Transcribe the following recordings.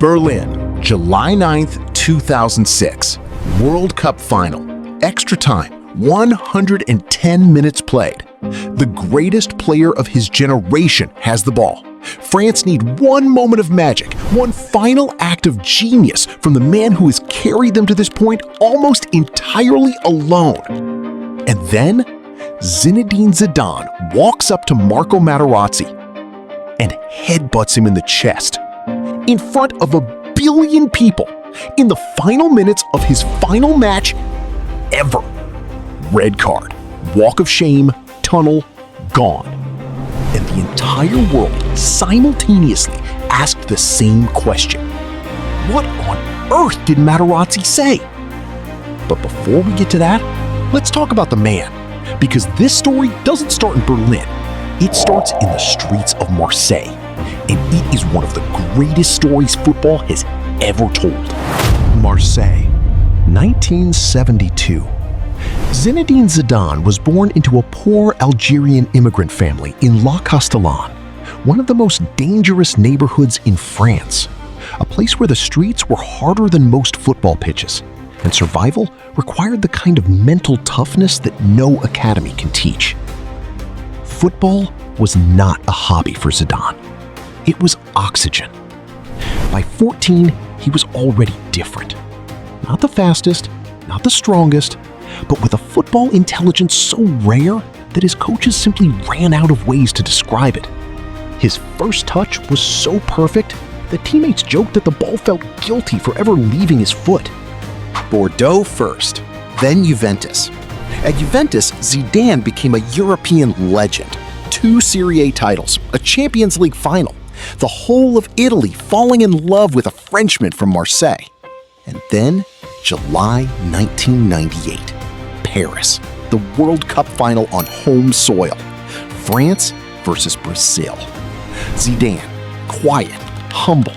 Berlin, July 9th, 2006. World Cup Final. Extra time, 110 minutes played. The greatest player of his generation has the ball. France need one moment of magic, one final act of genius from the man who has carried them to this point almost entirely alone. And then, Zinedine Zidane walks up to Marco Materazzi and headbutts him in the chest in front of 1 billion people in the final minutes of his final match ever. Red card, walk of shame, tunnel, gone. And the entire world simultaneously asked the same question. What on earth did Materazzi say? But before we get to that, let's talk about the man, because this story doesn't start in Berlin. It starts in the streets of Marseille, and it is one of the greatest stories football has ever told. Marseille, 1972. Zinedine Zidane was born into a poor Algerian immigrant family in La Castellane, one of the most dangerous neighborhoods in France, a place where the streets were harder than most football pitches, and survival required the kind of mental toughness that no academy can teach. Football was not a hobby for Zidane. It was oxygen. By 14, he was already different. Not the fastest, not the strongest, but with a football intelligence so rare that his coaches simply ran out of ways to describe it. His first touch was so perfect that teammates joked that the ball felt guilty for ever leaving his foot. Bordeaux first, then Juventus. At Juventus, Zidane became a European legend. 2 Serie A titles, a Champions League final, the whole of Italy falling in love with a Frenchman from Marseille. And then, July 1998, Paris, the World Cup final on home soil. France versus Brazil. Zidane, quiet, humble,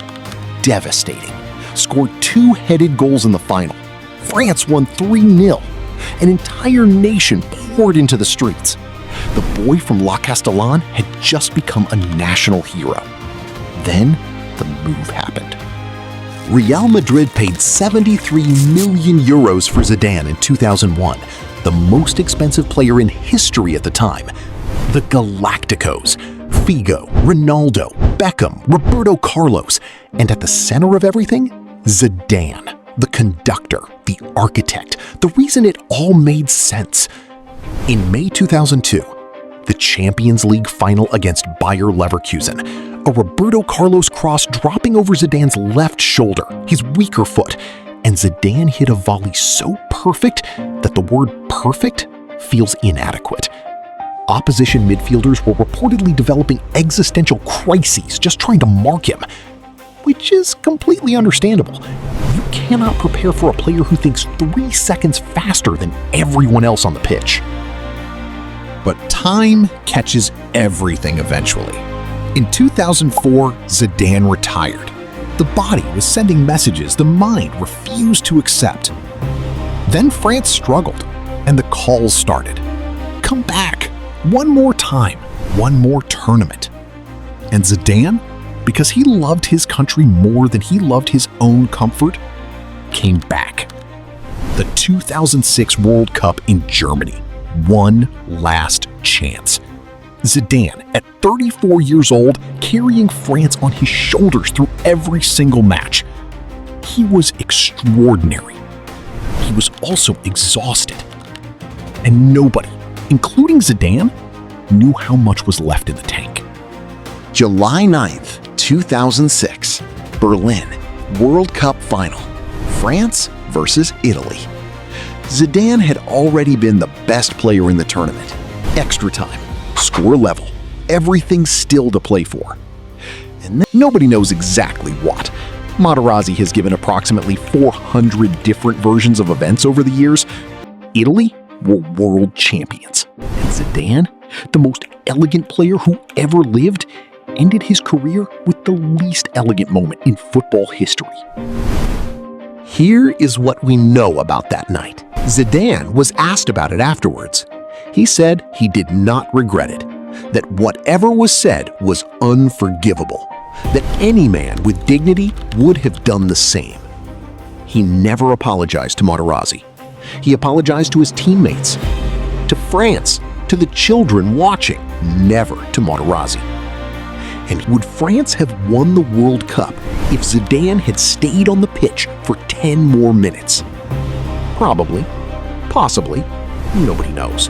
devastating, scored 2 headed goals in the final. France won 3-0. An entire nation poured into the streets. The boy from La Castellane had just become a national hero. Then, the move happened. Real Madrid paid 73 million euros for Zidane in 2001, the most expensive player in history at the time. The Galacticos, Figo, Ronaldo, Beckham, Roberto Carlos, and at the center of everything, Zidane, the conductor, the architect, the reason it all made sense. In May 2002, the Champions League final against Bayer Leverkusen, a Roberto Carlos cross dropping over Zidane's left shoulder, his weaker foot, and Zidane hit a volley so perfect that the word perfect feels inadequate. Opposition midfielders were reportedly developing existential crises just trying to mark him, which is completely understandable. You cannot prepare for a player who thinks 3 seconds faster than everyone else on the pitch. But time catches everything eventually. In 2004, Zidane retired. The body was sending messages the mind refused to accept. Then France struggled, and the calls started. Come back, one more time, one more tournament. And Zidane, because he loved his country more than he loved his own comfort, came back. The 2006 World Cup in Germany. One last chance. Zidane, at 34 years old, carrying France on his shoulders through every single match. He was extraordinary. He was also exhausted. And nobody, including Zidane, knew how much was left in the tank. July 9th, 2006, Berlin, World Cup final. France versus Italy. Zidane had already been the best player in the tournament. Extra time, score level, everything still to play for. And then nobody knows exactly what. Materazzi has given approximately 400 different versions of events over the years. Italy were world champions. And Zidane, the most elegant player who ever lived, ended his career with the least elegant moment in football history. Here is what we know about that night. Zidane was asked about it afterwards. He said he did not regret it, that whatever was said was unforgivable. that any man with dignity would have done the same. He never apologized to Materazzi. He apologized to his teammates, to France, to the children watching, never to Materazzi. And would France have won the World Cup if Zidane had stayed on the pitch for 10 more minutes? Probably. Possibly. Nobody knows.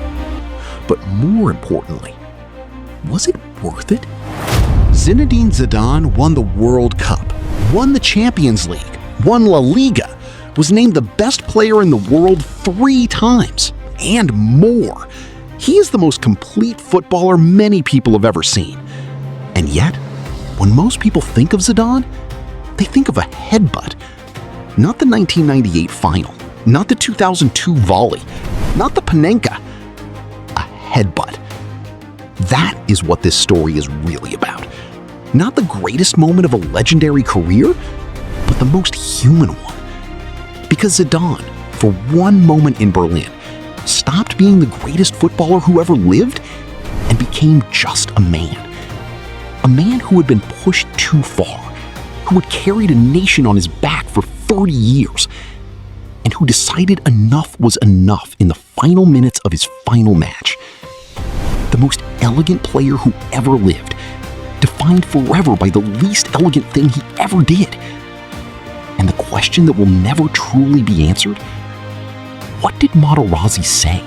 But more importantly, was it worth it? Zinedine Zidane won the World Cup, won the Champions League, won La Liga, was named the best player in the world 3 times, and more. He is the most complete footballer many people have ever seen. And yet, when most people think of Zidane, they think of a headbutt. Not the 1998 final, not the 2002 volley, not the Panenka. A headbutt. That is what this story is really about. Not the greatest moment of a legendary career, but the most human one. Because Zidane, for one moment in Berlin, stopped being the greatest footballer who ever lived and became just a man. A man who had been pushed too far, who had carried a nation on his back for 30 years, and who decided enough was enough in the final minutes of his final match. The most elegant player who ever lived, defined forever by the least elegant thing he ever did. And the question that will never truly be answered: what did Materazzi say?